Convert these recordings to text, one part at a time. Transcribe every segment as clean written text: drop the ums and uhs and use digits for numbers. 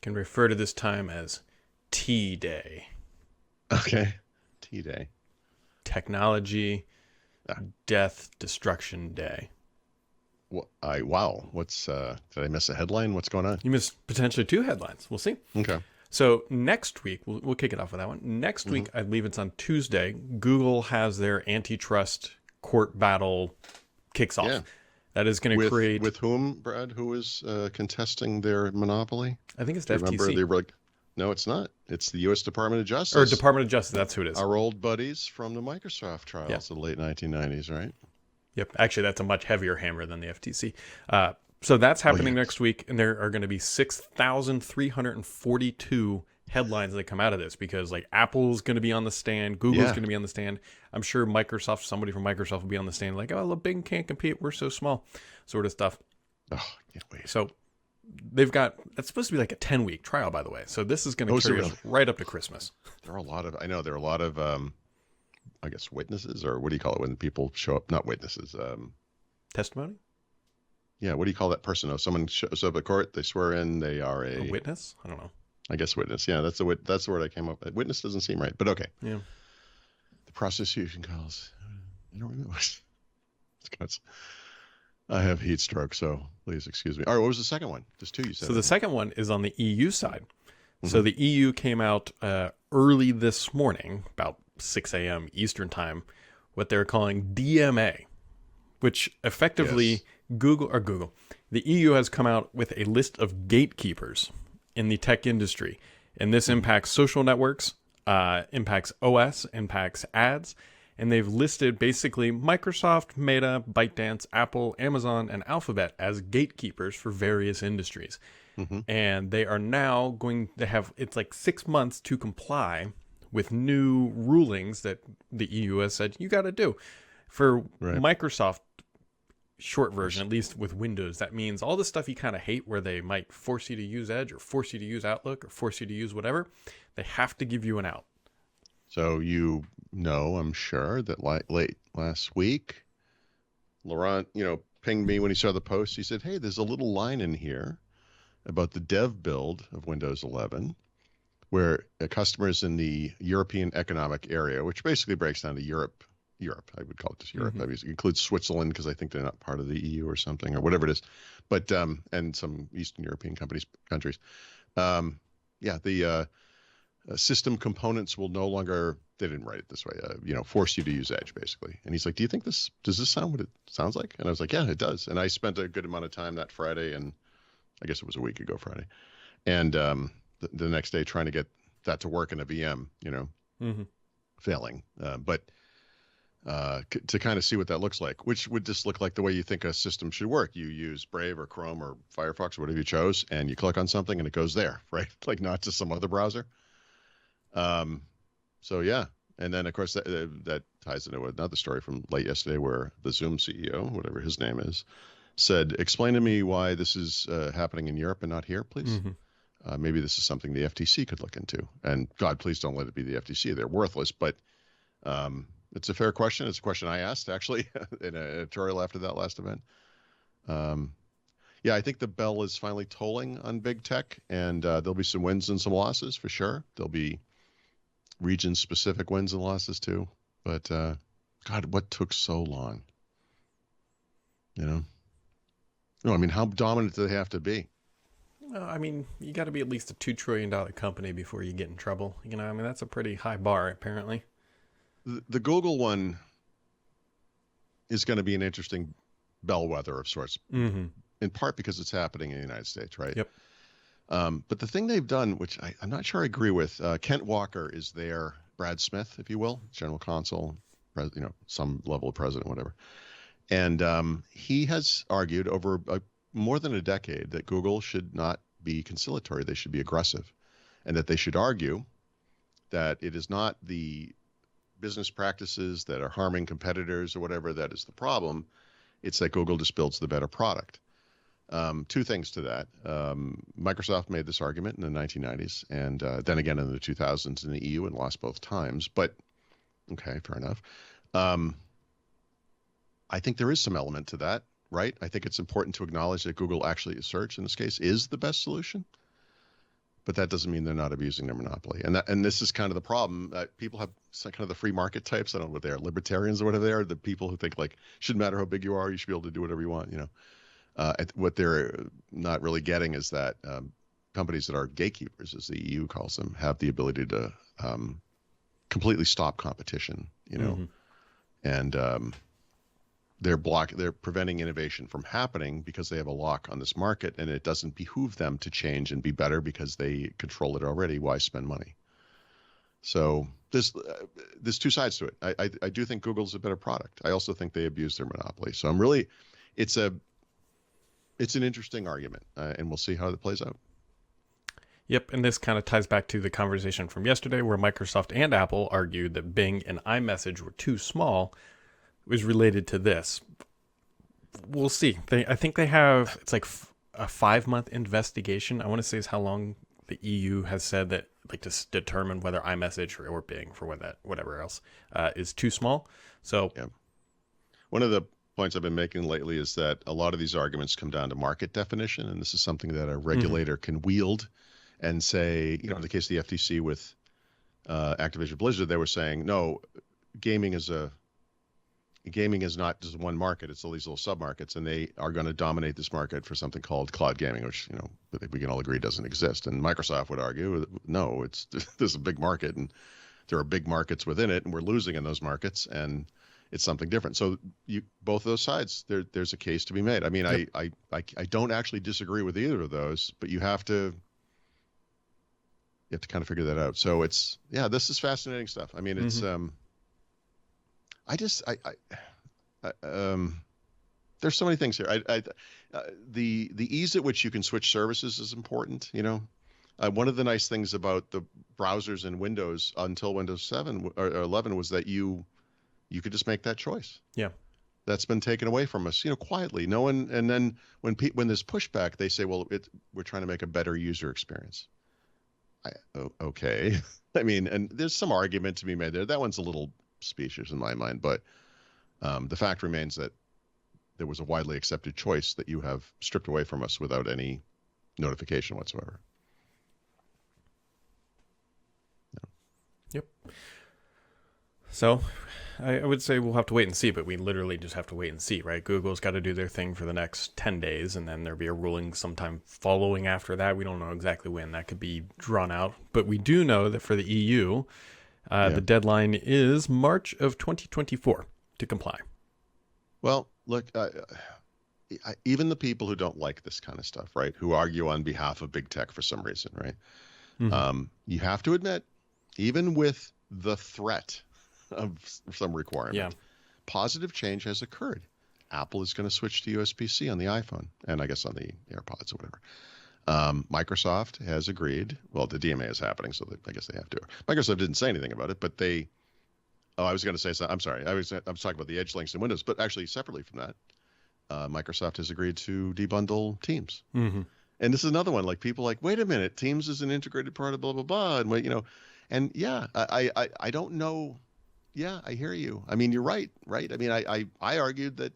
can refer to this time as T-Day. Okay. T-Day. Technology, Ah, Death, Destruction Day. wow. Did I miss a headline? What's going on? You missed potentially 2 headlines. We'll see. Okay. So next week, we'll kick it off with that one. Next Hmm. week, I believe it's on Tuesday, Google has their antitrust court battle kicks off. Yeah. That is going to create... With whom, Brad? Who is contesting their monopoly? I think it's Do the you remember? FTC. No, it's not. It's the U.S. Department of Or Justice. Department of Justice, that's who it is. Our old buddies from the Microsoft Yeah. trials of the late 1990s, right? Yep. Actually, that's a much heavier hammer than the FTC. So that's happening next week, and there are going to be 6,342 headlines that come out of this because, like, Apple's going to be on the stand, Google's going to be on the stand. I'm sure somebody from Microsoft will be on the stand, like, oh, Bing can't compete, we're so small, sort of stuff. Oh, can't wait. So that's supposed to be like a 10-week trial, by the way. So this is going to carry us right up to Christmas. There are a lot of I guess witnesses, or what do you call it when people show up? Not witnesses. Testimony? Yeah, what do you call that person? Oh, someone shows up at court, they swear in, they are A witness? I don't know. I guess witness. Yeah, that's the word I came up with. Witness doesn't seem right, but okay. Yeah. The prosecution calls. I don't remember. I have heat stroke, so please excuse me. All right, what was the second one? There's 2 you said. So the second one is on the EU side. Mm-hmm. So the EU came out early this morning, about 6 a.m. Eastern time, what they're calling DMA, which effectively the EU has come out with a list of gatekeepers in the tech industry. And this impacts social networks, impacts OS, impacts ads. And they've listed basically Microsoft, Meta, ByteDance, Apple, Amazon, and Alphabet as gatekeepers for various industries. Mm-hmm. And they are now going to have, it's like 6 months to comply with new rulings that the EU has said you got to do. For Microsoft, short version, at least with Windows, that means all the stuff you kind of hate where they might force you to use Edge or force you to use Outlook or force you to use whatever, they have to give you an out. So I'm sure that late last week, Laurent, pinged me when he saw the post. He said, hey, there's a little line in here about the dev build of Windows 11 where customers in the European Economic Area, which basically breaks down to Europe, I would call it just Europe. Mm-hmm. I mean, it includes Switzerland because I think they're not part of the EU or something or whatever it is, but and some Eastern European countries. The system components will no longer, they didn't write it this way, force you to use Edge basically. And he's like, do you think does this sound what it sounds like? And I was like, yeah, it does. And I spent a good amount of time that Friday, and I guess it was a week ago Friday, and the next day trying to get that to work in a VM, mm-hmm. failing. But to kind of see what that looks like, which would just look like the way you think a system should work. You use Brave or Chrome or Firefox or whatever you chose, and you click on something and it goes there, right? Like not just some other browser. So yeah. And then of course that ties into another story from late yesterday where the Zoom CEO, whatever his name is, said, explain to me why this is happening in Europe and not here, please. Mm-hmm. Maybe this is something the FTC could look into, and God, please don't let it be the FTC. They're worthless, but, it's a fair question. It's a question I asked actually in an editorial after that last event. I think the bell is finally tolling on big tech, and there'll be some wins and some losses for sure. There'll be region-specific wins and losses too. But God, what took so long? No, I mean, how dominant do they have to be? Well, I mean, you got to be at least a $2 trillion company before you get in trouble. I mean, that's a pretty high bar, apparently. The Google one is going to be an interesting bellwether of sorts, mm-hmm. in part because it's happening in the United States, right? Yep. But the thing they've done, which I'm not sure I agree with, Kent Walker is their Brad Smith, if you will, general counsel, some level of president, whatever. And he has argued over more than a decade that Google should not be conciliatory. They should be aggressive, and that they should argue that it is not the business practices that are harming competitors or whatever that is the problem. It's that Google just builds the better product. 2 things to that. Microsoft made this argument in the 1990s and then again in the 2000s in the EU and lost both times. But okay, fair enough. I think there is some element to that, right? I think it's important to acknowledge that Google actually search in this case is the best solution. but that doesn't mean they're not abusing their monopoly. And this is kind of the problem. People have kind of the free market types. I don't know what they are, libertarians or whatever they are. The people who think like shouldn't matter how big you are, you should be able to do whatever you want. What they're not really getting is that companies that are gatekeepers, as the EU calls them, have the ability to completely stop competition. And they're preventing innovation from happening because they have a lock on this market, and it doesn't behoove them to change and be better because they control it already. Why spend money? So there's two sides to it. I do think Google's a better product. I also think they abuse their monopoly. So it's an interesting argument, and we'll see how it plays out. Yep, and this kind of ties back to the conversation from yesterday where Microsoft and Apple argued that Bing and iMessage were too small. Was related to this. We'll see. I think they have, it's like a 5-month investigation. I want to say is how long the EU has said that, like, to determine whether iMessage or Bing for whatever else is too small. So yeah. One of the points I've been making lately is that a lot of these arguments come down to market definition, and this is something that a regulator can wield and say, in the case of the FTC with Activision Blizzard, they were saying, no, gaming is not just one market. It's all these little sub-markets, and they are going to dominate this market for something called cloud gaming, which, we can all agree doesn't exist. And Microsoft would argue, no, there's a big market, and there are big markets within it, and we're losing in those markets, and it's something different. So both of those sides, there's a case to be made. I mean, yep. I don't actually disagree with either of those, but you have to kind of figure that out. So this is fascinating stuff. I mean, it's, there's so many things here. The ease at which you can switch services is important. One of the nice things about the browsers in Windows until Windows 7 or 11 was that you could just make that choice. Yeah, that's been taken away from us, quietly. No one. And then when there's pushback, they say, well, we're trying to make a better user experience. Okay. I mean, and there's some argument to be made there. That one's a little specious in my mind, but the fact remains that there was a widely accepted choice that you have stripped away from us without any notification whatsoever. Yep. So I would say we'll have to wait and see, but we literally just have to wait and see, right? Google's got to do their thing for the next 10 days, and then there'll be a ruling sometime following after that. We don't know exactly when that could be drawn out, but we do know that for the EU, the deadline is March of 2024 to comply. Well, look, even the people who don't like this kind of stuff, right, who argue on behalf of big tech for some reason, right, you have to admit, even with the threat of some requirement, positive change has occurred. Apple is going to switch to USB-C on the iPhone, and I guess on the AirPods or whatever. Microsoft has agreed. Well, the DMA is happening, so I guess they have to. Microsoft didn't say anything about it, but they. Oh, I was going to say something. I'm sorry. I was talking about the edge links in Windows, but actually separately from that, Microsoft has agreed to debundle Teams. Mm-hmm. And this is another one. Like people like, wait a minute, Teams is an integrated part of blah blah blah, and and I don't know. Yeah, I hear you. I mean, you're right. I mean, I argued that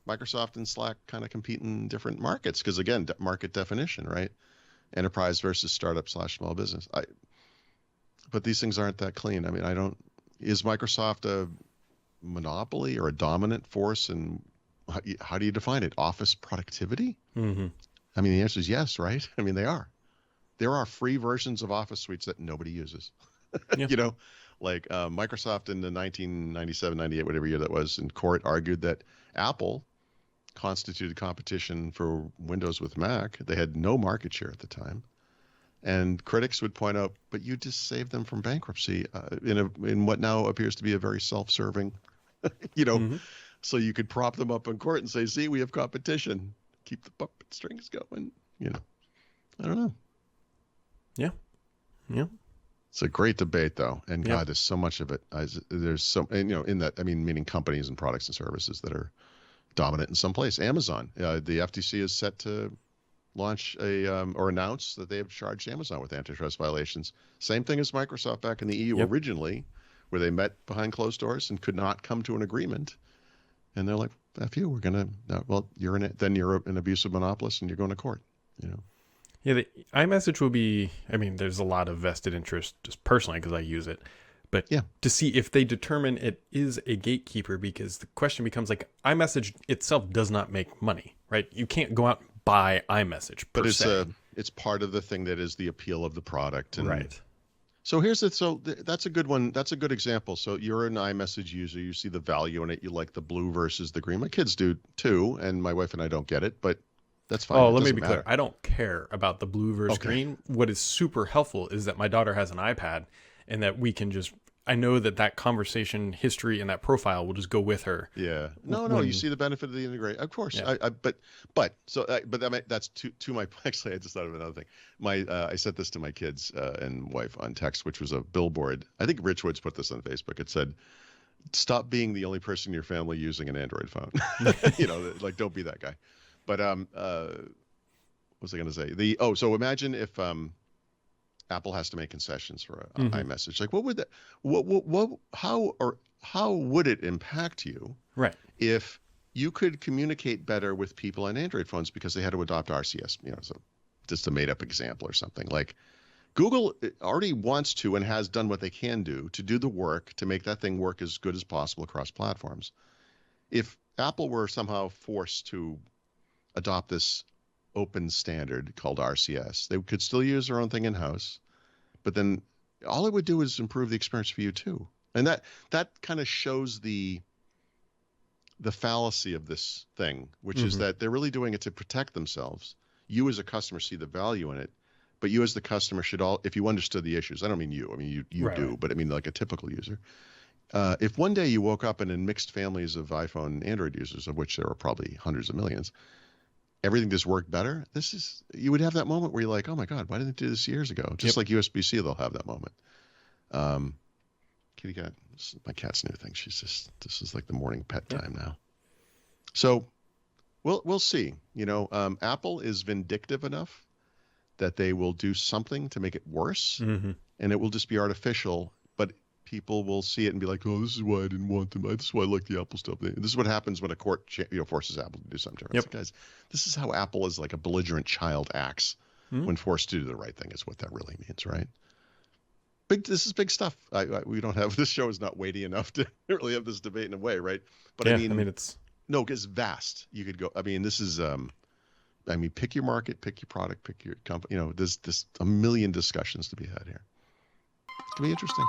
Microsoft and Slack kind of compete in different markets because, again, market definition, right? Enterprise versus startup / small business. But these things aren't that clean. I mean, is Microsoft a monopoly or a dominant force? And how do you define it? Office productivity? Mm-hmm. I mean, the answer is yes, right? I mean, they are. There are free versions of Office suites that nobody uses. Yeah. Like Microsoft in the 1997, 98, whatever year that was, in court argued that Apple constituted competition for Windows with Mac. They had no market share at the time. And critics would point out, but you just saved them from bankruptcy in what now appears to be a very self-serving, mm-hmm. So you could prop them up in court and say, see, we have competition. Keep the puppet strings going. I don't know. Yeah. Yeah. It's a great debate, though, and God, there's so much of it. There's so, and in that, I mean, meaning companies and products and services that are dominant in some place. Amazon, the FTC is set to launch or announce that they have charged Amazon with antitrust violations. Same thing as Microsoft back in the EU originally, where they met behind closed doors and could not come to an agreement. And they're like, "F you, we're gonna." Well, you're an abusive monopolist, and you're going to court. Yeah, the iMessage will be, I mean, there's a lot of vested interest just personally because I use it, but Yeah. to see if they determine it is a gatekeeper, because the question becomes like iMessage itself does not make money, right? You can't go out and buy iMessage per But se. it's part of the thing that is the appeal of the product. And Right. so that's a good one. That's a good example. So you're an iMessage user. You see the value in it. You like the blue versus the green. My kids do too, and my wife and I don't get it, but that's fine. Oh, It let me doesn't be matter. clear. I don't care about the blue versus Okay. green. What is super helpful is that my daughter has an iPad and that we can just, I know that that conversation history and that profile will just go with her. Yeah. No. You When, see the benefit of the integrate. Of course. yeah. That's to my. Actually, I just thought of another thing. I sent this to my kids and wife on text, which was a billboard. I think Rich Woods put this on Facebook. It said, "Stop being the only person in your family using an Android phone." Like don't be that guy. But what was I going to say? So imagine if Apple has to make concessions for iMessage. Like, what would that? How would it impact you Right. if you could communicate better with people on Android phones because they had to adopt RCS? So just a made up example or something. Like Google already wants to and has done what they can do to do the work to make that thing work as good as possible across platforms. If Apple were somehow forced to adopt this open standard called RCS, they could still use their own thing in house, but then all it would do is improve the experience for you too. And that kind of shows the fallacy of this thing, which is that they're really doing it to protect themselves. You as a customer see the value in it, but you as the customer should if you understood the issues. I don't mean you. I mean you Right, do, right. but I mean like a typical user. If one day you woke up in mixed families of iPhone and Android users, of which there are probably hundreds of millions, everything just worked better. You would have that moment where you're like, oh my God, why didn't they do this years ago? Just like USB-C, they'll have that moment. Kitty cat, this is my cat's new thing. This is like the morning pet time now. So we'll see. Apple is vindictive enough that they will do something to make it worse, and it will just be artificial. But people will see it and be like, "Oh, this is why I didn't want them. This is why I like the Apple stuff." This is what happens when a court forces Apple to do something. It's like, guys, this is how Apple is like a belligerent child acts when forced to do the right thing. Is what that really means, right? This is big stuff. We don't have this show is not weighty enough to really have this debate in a way, right? But Yeah, I mean it's no, it's vast. You could go. I mean, this is. Pick your market, pick your product, pick your company. There's a million discussions to be had here. It's gonna be interesting.